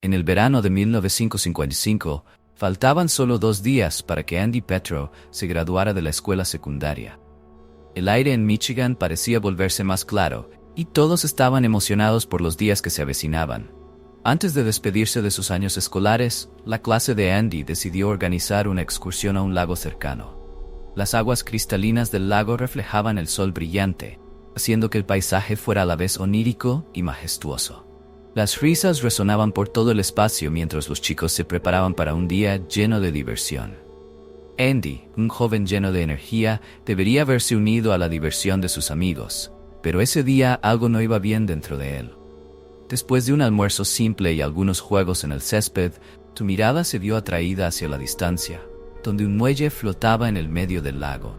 En el verano de 1955, faltaban solo 2 días para que Andy Petro se graduara de la escuela secundaria. El aire en Michigan parecía volverse más claro, y todos estaban emocionados por los días que se avecinaban. Antes de despedirse de sus años escolares, la clase de Andy decidió organizar una excursión a un lago cercano. Las aguas cristalinas del lago reflejaban el sol brillante, haciendo que el paisaje fuera a la vez onírico y majestuoso. Las risas resonaban por todo el espacio mientras los chicos se preparaban para un día lleno de diversión. Andy, un joven lleno de energía, debería haberse unido a la diversión de sus amigos, pero ese día algo no iba bien dentro de él. Después de un almuerzo simple y algunos juegos en el césped, su mirada se vio atraída hacia la distancia, donde un muelle flotaba en el medio del lago.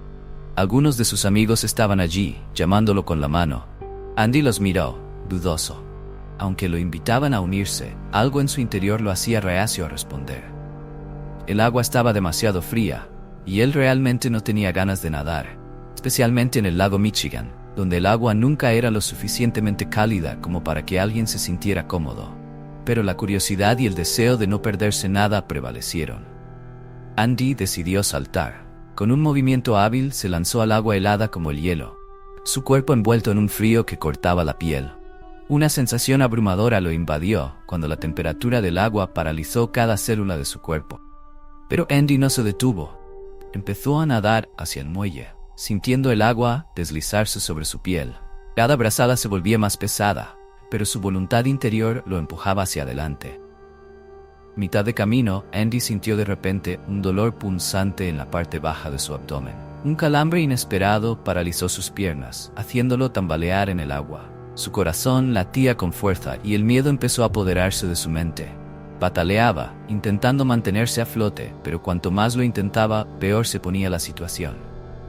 Algunos de sus amigos estaban allí, llamándolo con la mano. Andy los miró, dudoso. Aunque lo invitaban a unirse, algo en su interior lo hacía reacio a responder. El agua estaba demasiado fría, y él realmente no tenía ganas de nadar, especialmente en el lago Michigan, donde el agua nunca era lo suficientemente cálida como para que alguien se sintiera cómodo. Pero la curiosidad y el deseo de no perderse nada prevalecieron. Andy decidió saltar. Con un movimiento hábil se lanzó al agua helada como el hielo, su cuerpo envuelto en un frío que cortaba la piel. Una sensación abrumadora lo invadió cuando la temperatura del agua paralizó cada célula de su cuerpo. Pero Andy no se detuvo. Empezó a nadar hacia el muelle, sintiendo el agua deslizarse sobre su piel. Cada brazada se volvía más pesada, pero su voluntad interior lo empujaba hacia adelante. Mitad de camino, Andy sintió de repente un dolor punzante en la parte baja de su abdomen. Un calambre inesperado paralizó sus piernas, haciéndolo tambalear en el agua. Su corazón latía con fuerza y el miedo empezó a apoderarse de su mente. Pataleaba, intentando mantenerse a flote, pero cuanto más lo intentaba, peor se ponía la situación.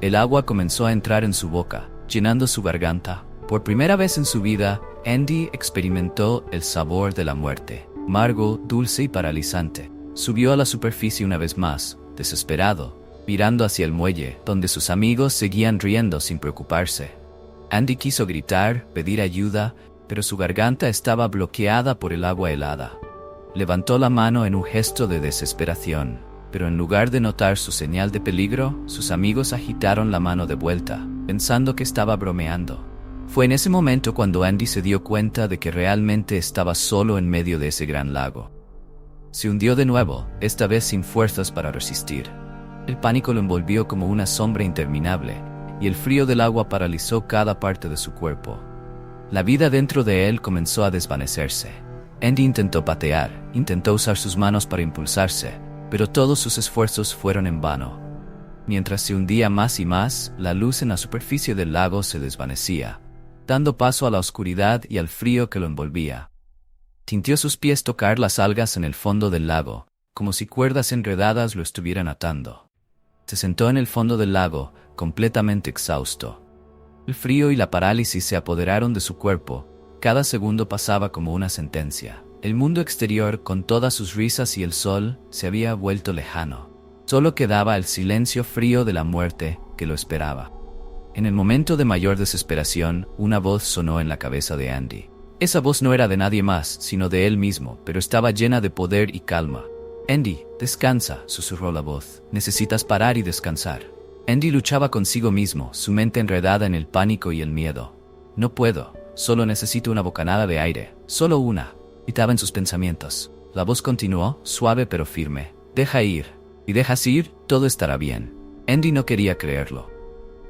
El agua comenzó a entrar en su boca, llenando su garganta. Por primera vez en su vida, Andy experimentó el sabor de la muerte, amargo, dulce y paralizante. Subió a la superficie una vez más, desesperado, mirando hacia el muelle, donde sus amigos seguían riendo sin preocuparse. Andy quiso gritar, pedir ayuda, pero su garganta estaba bloqueada por el agua helada. Levantó la mano en un gesto de desesperación, pero en lugar de notar su señal de peligro, sus amigos agitaron la mano de vuelta, pensando que estaba bromeando. Fue en ese momento cuando Andy se dio cuenta de que realmente estaba solo en medio de ese gran lago. Se hundió de nuevo, esta vez sin fuerzas para resistir. El pánico lo envolvió como una sombra interminable, y el frío del agua paralizó cada parte de su cuerpo. La vida dentro de él comenzó a desvanecerse. Andy intentó patear, intentó usar sus manos para impulsarse, pero todos sus esfuerzos fueron en vano. Mientras se hundía más y más, la luz en la superficie del lago se desvanecía, dando paso a la oscuridad y al frío que lo envolvía. Sintió sus pies tocar las algas en el fondo del lago, como si cuerdas enredadas lo estuvieran atando. Se sentó en el fondo del lago, completamente exhausto. El frío y la parálisis se apoderaron de su cuerpo. Cada segundo pasaba como una sentencia. El mundo exterior, con todas sus risas y el sol, se había vuelto lejano. Solo quedaba el silencio frío de la muerte que lo esperaba. En el momento de mayor desesperación, una voz sonó en la cabeza de Andy. Esa voz no era de nadie más, sino de él mismo, pero estaba llena de poder y calma. «Andy, descansa», susurró la voz. «Necesitas parar y descansar». Andy luchaba consigo mismo, su mente enredada en el pánico y el miedo. «No puedo, solo necesito una bocanada de aire, solo una», gritaba en sus pensamientos. La voz continuó, suave pero firme. «Deja ir. Si dejas ir, todo estará bien». Andy no quería creerlo.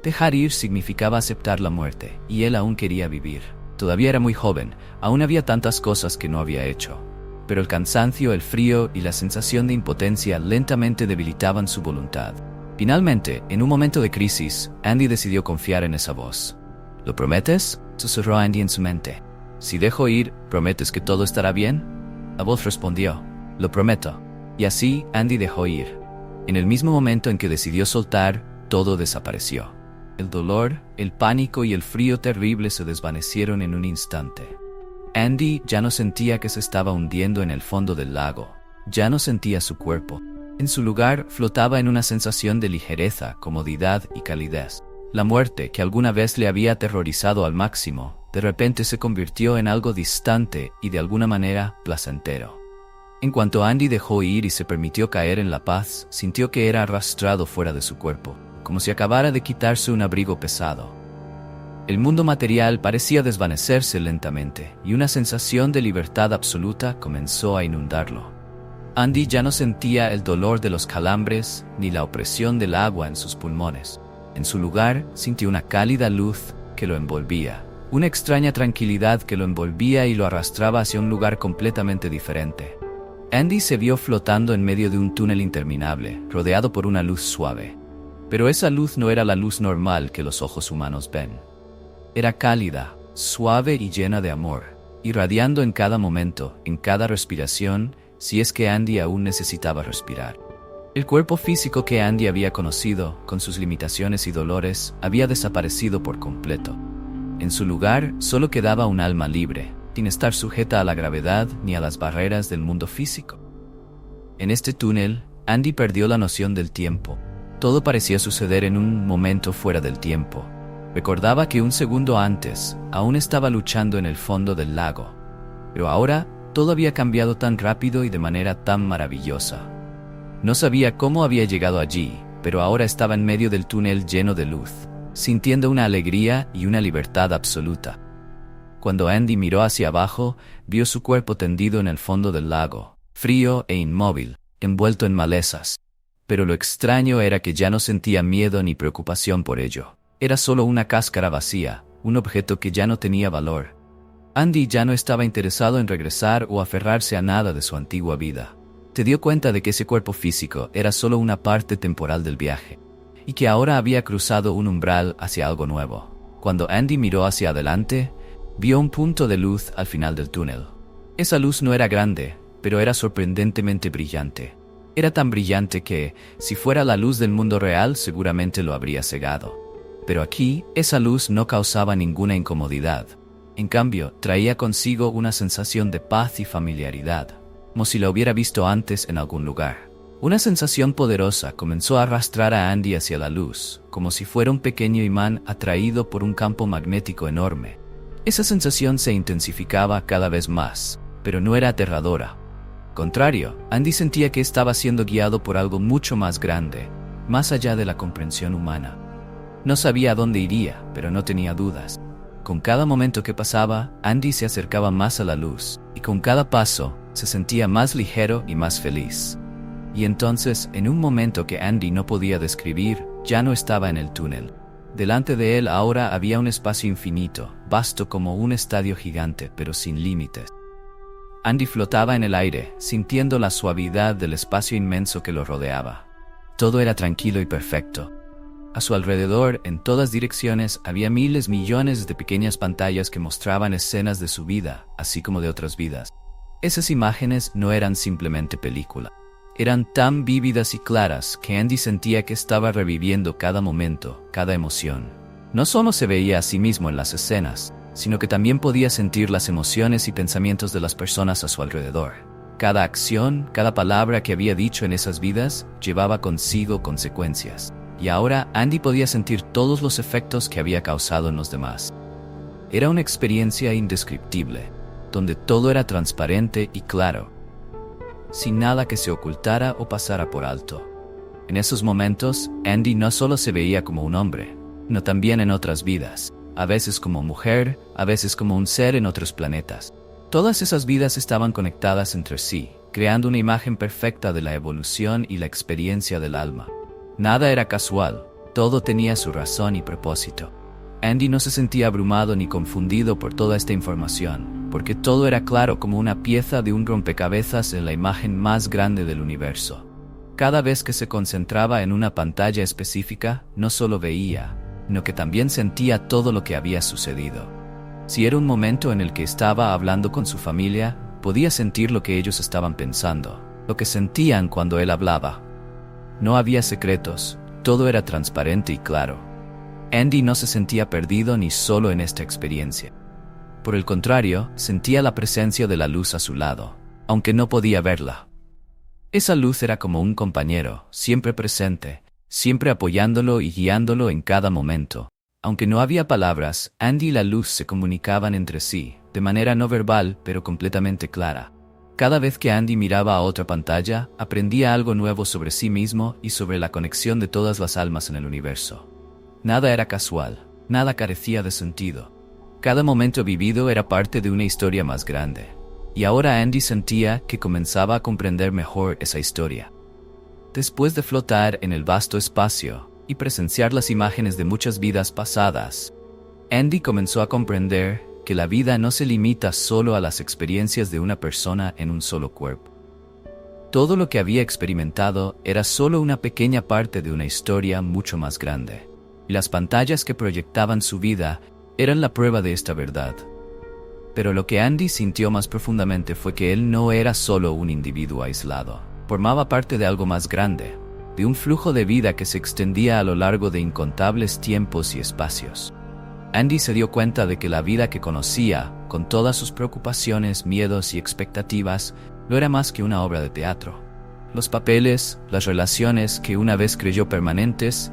Dejar ir significaba aceptar la muerte, y él aún quería vivir. Todavía era muy joven, aún había tantas cosas que no había hecho. Pero el cansancio, el frío y la sensación de impotencia lentamente debilitaban su voluntad. Finalmente, en un momento de crisis, Andy decidió confiar en esa voz. «¿Lo prometes?», susurró Andy en su mente. «Si dejo ir, ¿prometes que todo estará bien?». La voz respondió: «Lo prometo». Y así, Andy dejó ir. En el mismo momento en que decidió soltar, todo desapareció. El dolor, el pánico y el frío terrible se desvanecieron en un instante. Andy ya no sentía que se estaba hundiendo en el fondo del lago. Ya no sentía su cuerpo. En su lugar, flotaba en una sensación de ligereza, comodidad y calidez. La muerte, que alguna vez le había aterrorizado al máximo, de repente se convirtió en algo distante y de alguna manera placentero. En cuanto Andy dejó ir y se permitió caer en la paz, sintió que era arrastrado fuera de su cuerpo, como si acabara de quitarse un abrigo pesado. El mundo material parecía desvanecerse lentamente, y una sensación de libertad absoluta comenzó a inundarlo. Andy ya no sentía el dolor de los calambres ni la opresión del agua en sus pulmones. En su lugar, sintió una cálida luz que lo envolvía, una extraña tranquilidad que lo envolvía y lo arrastraba hacia un lugar completamente diferente. Andy se vio flotando en medio de un túnel interminable, rodeado por una luz suave. Pero esa luz no era la luz normal que los ojos humanos ven. Era cálida, suave y llena de amor, irradiando en cada momento, en cada respiración, si es que Andy aún necesitaba respirar. El cuerpo físico que Andy había conocido, con sus limitaciones y dolores, había desaparecido por completo. En su lugar, solo quedaba un alma libre, sin estar sujeta a la gravedad ni a las barreras del mundo físico. En este túnel, Andy perdió la noción del tiempo. Todo parecía suceder en un momento fuera del tiempo. Recordaba que un segundo antes, aún estaba luchando en el fondo del lago. Pero ahora, todo había cambiado tan rápido y de manera tan maravillosa. No sabía cómo había llegado allí, pero ahora estaba en medio del túnel lleno de luz, sintiendo una alegría y una libertad absoluta. Cuando Andy miró hacia abajo, vio su cuerpo tendido en el fondo del lago, frío e inmóvil, envuelto en malezas. Pero lo extraño era que ya no sentía miedo ni preocupación por ello. Era solo una cáscara vacía, un objeto que ya no tenía valor. Andy ya no estaba interesado en regresar o aferrarse a nada de su antigua vida. Se dio cuenta de que ese cuerpo físico era solo una parte temporal del viaje, y que ahora había cruzado un umbral hacia algo nuevo. Cuando Andy miró hacia adelante, vio un punto de luz al final del túnel. Esa luz no era grande, pero era sorprendentemente brillante. Era tan brillante que, si fuera la luz del mundo real, seguramente lo habría cegado. Pero aquí, esa luz no causaba ninguna incomodidad. En cambio, traía consigo una sensación de paz y familiaridad, como si la hubiera visto antes en algún lugar. Una sensación poderosa comenzó a arrastrar a Andy hacia la luz, como si fuera un pequeño imán atraído por un campo magnético enorme. Esa sensación se intensificaba cada vez más, pero no era aterradora. Al contrario, Andy sentía que estaba siendo guiado por algo mucho más grande, más allá de la comprensión humana. No sabía a dónde iría, pero no tenía dudas. Con cada momento que pasaba, Andy se acercaba más a la luz, y con cada paso, se sentía más ligero y más feliz. Y entonces, en un momento que Andy no podía describir, ya no estaba en el túnel. Delante de él ahora había un espacio infinito, vasto como un estadio gigante, pero sin límites. Andy flotaba en el aire, sintiendo la suavidad del espacio inmenso que lo rodeaba. Todo era tranquilo y perfecto. A su alrededor, en todas direcciones, había millones de pequeñas pantallas que mostraban escenas de su vida, así como de otras vidas. Esas imágenes no eran simplemente película. Eran tan vívidas y claras que Andy sentía que estaba reviviendo cada momento, cada emoción. No solo se veía a sí mismo en las escenas, sino que también podía sentir las emociones y pensamientos de las personas a su alrededor. Cada acción, cada palabra que había dicho en esas vidas, llevaba consigo consecuencias. Y ahora Andy podía sentir todos los efectos que había causado en los demás. Era una experiencia indescriptible, donde todo era transparente y claro, sin nada que se ocultara o pasara por alto. En esos momentos, Andy no solo se veía como un hombre, sino también en otras vidas, a veces como mujer, a veces como un ser en otros planetas. Todas esas vidas estaban conectadas entre sí, creando una imagen perfecta de la evolución y la experiencia del alma. Nada era casual, todo tenía su razón y propósito. Andy no se sentía abrumado ni confundido por toda esta información, porque todo era claro como una pieza de un rompecabezas en la imagen más grande del universo. Cada vez que se concentraba en una pantalla específica, no solo veía, sino que también sentía todo lo que había sucedido. Si era un momento en el que estaba hablando con su familia, podía sentir lo que ellos estaban pensando, lo que sentían cuando él hablaba. No había secretos, todo era transparente y claro. Andy no se sentía perdido ni solo en esta experiencia. Por el contrario, sentía la presencia de la luz a su lado, aunque no podía verla. Esa luz era como un compañero, siempre presente, siempre apoyándolo y guiándolo en cada momento. Aunque no había palabras, Andy y la luz se comunicaban entre sí, de manera no verbal pero completamente clara. Cada vez que Andy miraba a otra pantalla, aprendía algo nuevo sobre sí mismo y sobre la conexión de todas las almas en el universo. Nada era casual, nada carecía de sentido. Cada momento vivido era parte de una historia más grande. Y ahora Andy sentía que comenzaba a comprender mejor esa historia. Después de flotar en el vasto espacio y presenciar las imágenes de muchas vidas pasadas, Andy comenzó a comprender que la vida no se limita solo a las experiencias de una persona en un solo cuerpo. Todo lo que había experimentado era solo una pequeña parte de una historia mucho más grande, y las pantallas que proyectaban su vida eran la prueba de esta verdad. Pero lo que Andy sintió más profundamente fue que él no era solo un individuo aislado, formaba parte de algo más grande, de un flujo de vida que se extendía a lo largo de incontables tiempos y espacios. Andy se dio cuenta de que la vida que conocía, con todas sus preocupaciones, miedos y expectativas, no era más que una obra de teatro. Los papeles, las relaciones que una vez creyó permanentes,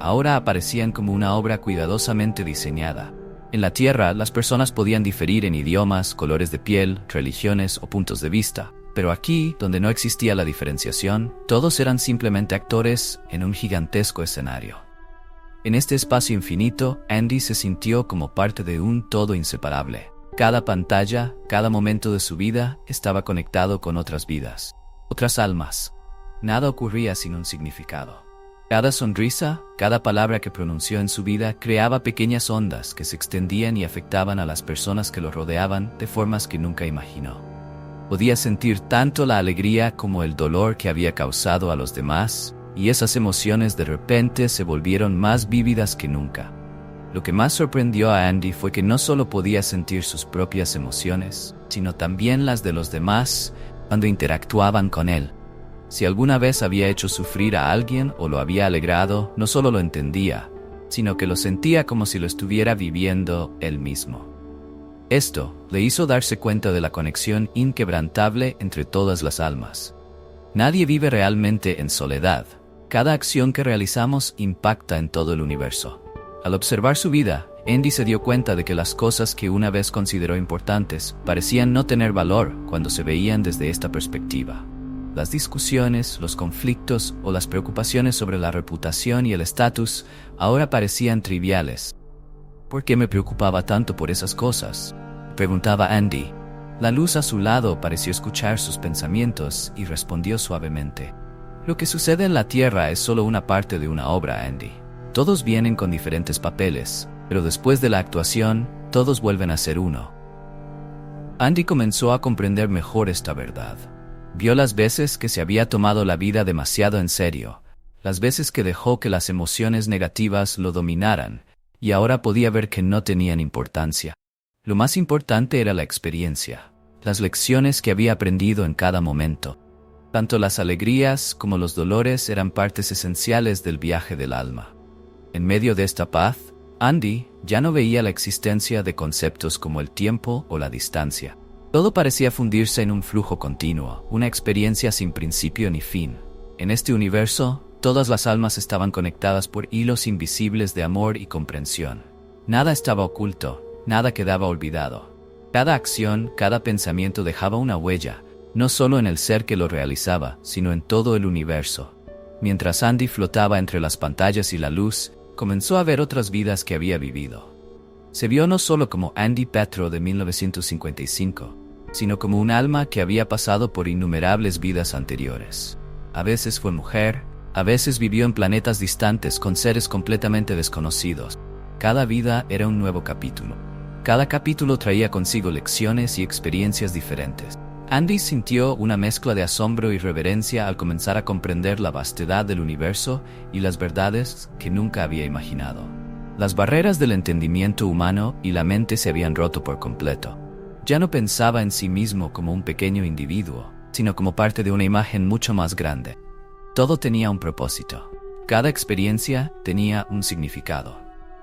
ahora aparecían como una obra cuidadosamente diseñada. En la Tierra, las personas podían diferir en idiomas, colores de piel, religiones o puntos de vista, pero aquí, donde no existía la diferenciación, todos eran simplemente actores en un gigantesco escenario. En este espacio infinito, Andy se sintió como parte de un todo inseparable. Cada pantalla, cada momento de su vida estaba conectado con otras vidas, otras almas. Nada ocurría sin un significado. Cada sonrisa, cada palabra que pronunció en su vida creaba pequeñas ondas que se extendían y afectaban a las personas que lo rodeaban de formas que nunca imaginó. Podía sentir tanto la alegría como el dolor que había causado a los demás, y esas emociones de repente se volvieron más vívidas que nunca. Lo que más sorprendió a Andy fue que no solo podía sentir sus propias emociones, sino también las de los demás cuando interactuaban con él. Si alguna vez había hecho sufrir a alguien o lo había alegrado, no solo lo entendía, sino que lo sentía como si lo estuviera viviendo él mismo. Esto le hizo darse cuenta de la conexión inquebrantable entre todas las almas. Nadie vive realmente en soledad. Cada acción que realizamos impacta en todo el universo. Al observar su vida, Andy se dio cuenta de que las cosas que una vez consideró importantes parecían no tener valor cuando se veían desde esta perspectiva. Las discusiones, los conflictos o las preocupaciones sobre la reputación y el estatus ahora parecían triviales. ¿Por qué me preocupaba tanto por esas cosas?, preguntaba Andy. La luz a su lado pareció escuchar sus pensamientos y respondió suavemente. Lo que sucede en la Tierra es solo una parte de una obra, Andy. Todos vienen con diferentes papeles, pero después de la actuación, todos vuelven a ser uno. Andy comenzó a comprender mejor esta verdad. Vio las veces que se había tomado la vida demasiado en serio, las veces que dejó que las emociones negativas lo dominaran, y ahora podía ver que no tenían importancia. Lo más importante era la experiencia, las lecciones que había aprendido en cada momento. Tanto las alegrías como los dolores eran partes esenciales del viaje del alma. En medio de esta paz, Andy ya no veía la existencia de conceptos como el tiempo o la distancia. Todo parecía fundirse en un flujo continuo, una experiencia sin principio ni fin. En este universo, todas las almas estaban conectadas por hilos invisibles de amor y comprensión. Nada estaba oculto, nada quedaba olvidado. Cada acción, cada pensamiento dejaba una huella, no solo en el ser que lo realizaba, sino en todo el universo. Mientras Andy flotaba entre las pantallas y la luz, comenzó a ver otras vidas que había vivido. Se vio no solo como Andy Petro de 1955, sino como un alma que había pasado por innumerables vidas anteriores. A veces fue mujer, a veces vivió en planetas distantes con seres completamente desconocidos. Cada vida era un nuevo capítulo. Cada capítulo traía consigo lecciones y experiencias diferentes. Andy sintió una mezcla de asombro y reverencia al comenzar a comprender la vastedad del universo y las verdades que nunca había imaginado. Las barreras del entendimiento humano y la mente se habían roto por completo. Ya no pensaba en sí mismo como un pequeño individuo, sino como parte de una imagen mucho más grande. Todo tenía un propósito. Cada experiencia tenía un significado.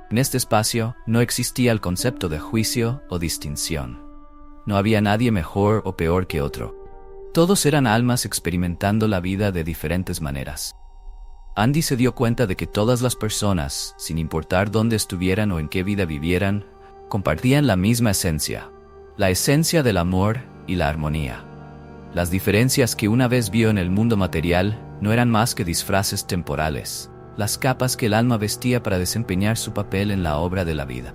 En este espacio no existía el concepto de juicio o distinción. No había nadie mejor o peor que otro. Todos eran almas experimentando la vida de diferentes maneras. Andy se dio cuenta de que todas las personas, sin importar dónde estuvieran o en qué vida vivieran, compartían la misma esencia, la esencia del amor y la armonía. Las diferencias que una vez vio en el mundo material no eran más que disfraces temporales, las capas que el alma vestía para desempeñar su papel en la obra de la vida.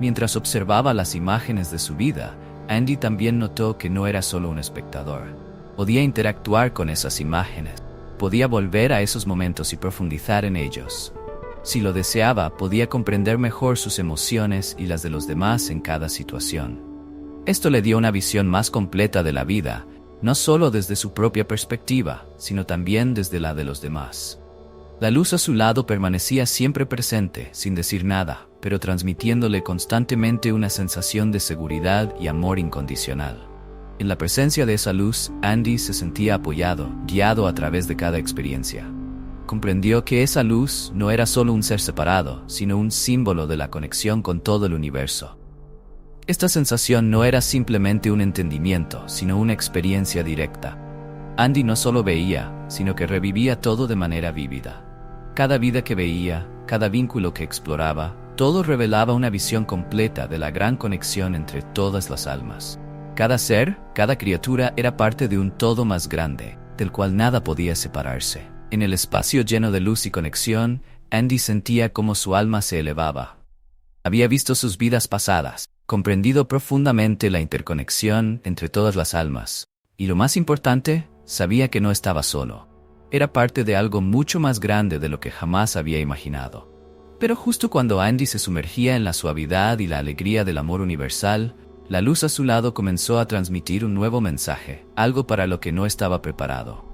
Mientras observaba las imágenes de su vida, Andy también notó que no era solo un espectador. Podía interactuar con esas imágenes, podía volver a esos momentos y profundizar en ellos. Si lo deseaba, podía comprender mejor sus emociones y las de los demás en cada situación. Esto le dio una visión más completa de la vida, no solo desde su propia perspectiva, sino también desde la de los demás. La luz a su lado permanecía siempre presente, sin decir nada, pero transmitiéndole constantemente una sensación de seguridad y amor incondicional. En la presencia de esa luz, Andy se sentía apoyado, guiado a través de cada experiencia. Comprendió que esa luz no era solo un ser separado, sino un símbolo de la conexión con todo el universo. Esta sensación no era simplemente un entendimiento, sino una experiencia directa. Andy no solo veía, sino que revivía todo de manera vívida. Cada vida que veía, cada vínculo que exploraba, todo revelaba una visión completa de la gran conexión entre todas las almas. Cada ser, cada criatura era parte de un todo más grande, del cual nada podía separarse. En el espacio lleno de luz y conexión, Andy sentía cómo su alma se elevaba. Había visto sus vidas pasadas, comprendido profundamente la interconexión entre todas las almas. Y lo más importante, sabía que no estaba solo. Era parte de algo mucho más grande de lo que jamás había imaginado. Pero justo cuando Andy se sumergía en la suavidad y la alegría del amor universal, la luz a su lado comenzó a transmitir un nuevo mensaje, algo para lo que no estaba preparado.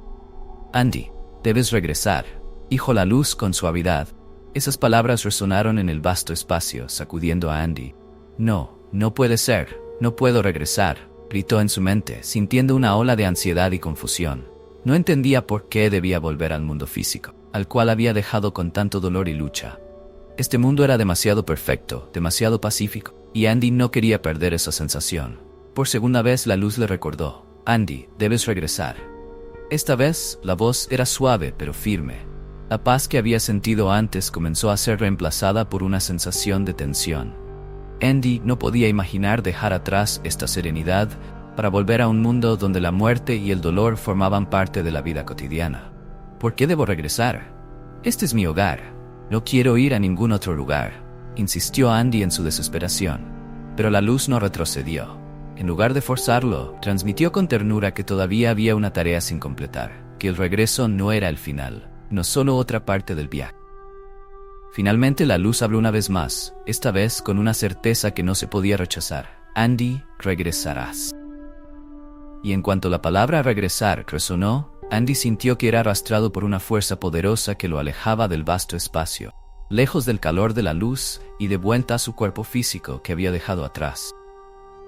Andy, debes regresar, dijo la luz con suavidad. Esas palabras resonaron en el vasto espacio, sacudiendo a Andy. No puede ser, no puedo regresar, gritó en su mente, sintiendo una ola de ansiedad y confusión. No entendía por qué debía volver al mundo físico, al cual había dejado con tanto dolor y lucha. Este mundo era demasiado perfecto, demasiado pacífico, y Andy no quería perder esa sensación. Por segunda vez la luz le recordó, Andy, debes regresar. Esta vez, la voz era suave pero firme. La paz que había sentido antes comenzó a ser reemplazada por una sensación de tensión. Andy no podía imaginar dejar atrás esta serenidad para volver a un mundo donde la muerte y el dolor formaban parte de la vida cotidiana. ¿Por qué debo regresar? Este es mi hogar. No quiero ir a ningún otro lugar, insistió Andy en su desesperación. Pero la luz no retrocedió. En lugar de forzarlo, transmitió con ternura que todavía había una tarea sin completar, que el regreso no era el final, no solo otra parte del viaje. Finalmente la luz habló una vez más, esta vez con una certeza que no se podía rechazar. Andy, regresarás. Y en cuanto la palabra regresar resonó, Andy sintió que era arrastrado por una fuerza poderosa que lo alejaba del vasto espacio, lejos del calor de la luz y de vuelta a su cuerpo físico que había dejado atrás.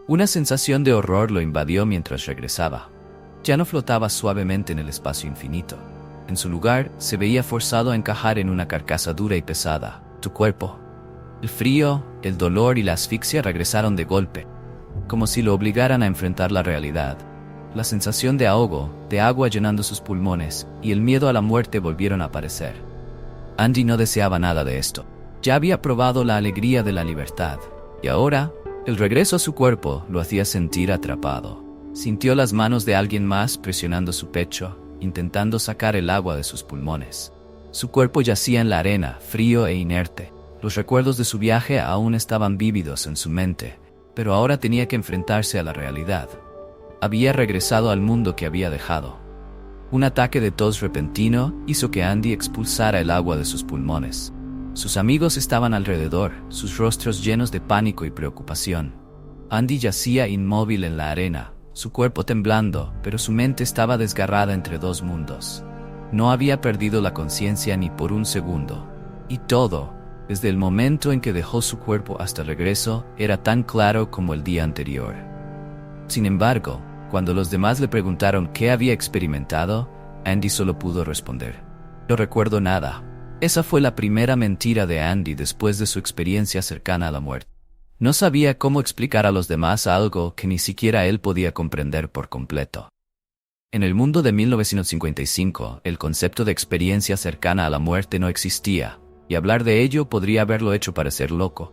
Una sensación de horror lo invadió mientras regresaba. Ya no flotaba suavemente en el espacio infinito. En su lugar, se veía forzado a encajar en una carcasa dura y pesada. Tu cuerpo. El frío, el dolor y la asfixia regresaron de golpe, como si lo obligaran a enfrentar la realidad. La sensación de ahogo, de agua llenando sus pulmones, y el miedo a la muerte volvieron a aparecer. Andy no deseaba nada de esto. Ya había probado la alegría de la libertad, y ahora, el regreso a su cuerpo lo hacía sentir atrapado. Sintió las manos de alguien más presionando su pecho, intentando sacar el agua de sus pulmones. Su cuerpo yacía en la arena, frío e inerte. Los recuerdos de su viaje aún estaban vívidos en su mente, pero ahora tenía que enfrentarse a la realidad. Había regresado al mundo que había dejado. Un ataque de tos repentino hizo que Andy expulsara el agua de sus pulmones. Sus amigos estaban alrededor, sus rostros llenos de pánico y preocupación. Andy yacía inmóvil en la arena, su cuerpo temblando, pero su mente estaba desgarrada entre dos mundos. No había perdido la conciencia ni por un segundo. Y todo, desde el momento en que dejó su cuerpo hasta el regreso, era tan claro como el día anterior. Sin embargo, cuando los demás le preguntaron qué había experimentado, Andy solo pudo responder: no recuerdo nada. Esa fue la primera mentira de Andy después de su experiencia cercana a la muerte. No sabía cómo explicar a los demás algo que ni siquiera él podía comprender por completo. En el mundo de 1955, el concepto de experiencia cercana a la muerte no existía, y hablar de ello podría haberlo hecho parecer loco.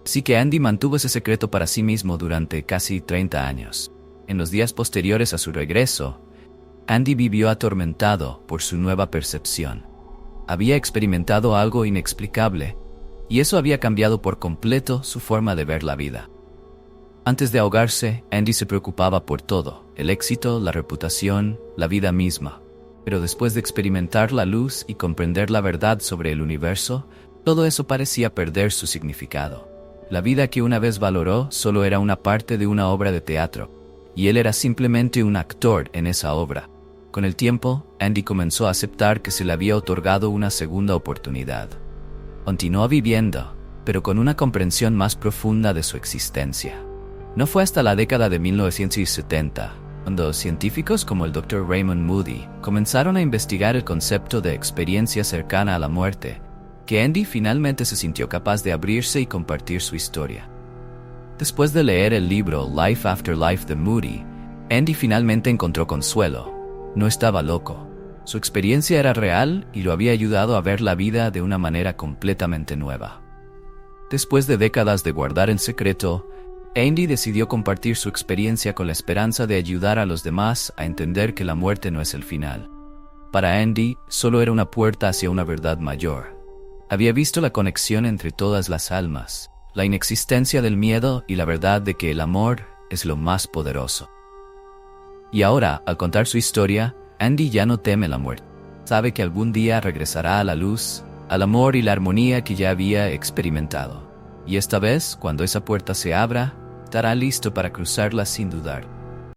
Así que Andy mantuvo ese secreto para sí mismo durante casi 30 años. En los días posteriores a su regreso, Andy vivió atormentado por su nueva percepción. Había experimentado algo inexplicable, y eso había cambiado por completo su forma de ver la vida. Antes de ahogarse, Andy se preocupaba por todo: el éxito, la reputación, la vida misma. Pero después de experimentar la luz y comprender la verdad sobre el universo, todo eso parecía perder su significado. La vida que una vez valoró solo era una parte de una obra de teatro, y él era simplemente un actor en esa obra. Con el tiempo, Andy comenzó a aceptar que se le había otorgado una segunda oportunidad. Continuó viviendo, pero con una comprensión más profunda de su existencia. No fue hasta la década de 1970, cuando científicos como el Dr. Raymond Moody comenzaron a investigar el concepto de experiencia cercana a la muerte, que Andy finalmente se sintió capaz de abrirse y compartir su historia. Después de leer el libro Life After Life de Moody, Andy finalmente encontró consuelo. No estaba loco. Su experiencia era real y lo había ayudado a ver la vida de una manera completamente nueva. Después de décadas de guardar en secreto, Andy decidió compartir su experiencia con la esperanza de ayudar a los demás a entender que la muerte no es el final. Para Andy, solo era una puerta hacia una verdad mayor. Había visto la conexión entre todas las almas, la inexistencia del miedo y la verdad de que el amor es lo más poderoso. Y ahora, al contar su historia, Andy ya no teme la muerte. Sabe que algún día regresará a la luz, al amor y la armonía que ya había experimentado. Y esta vez, cuando esa puerta se abra, estará listo para cruzarla sin dudar.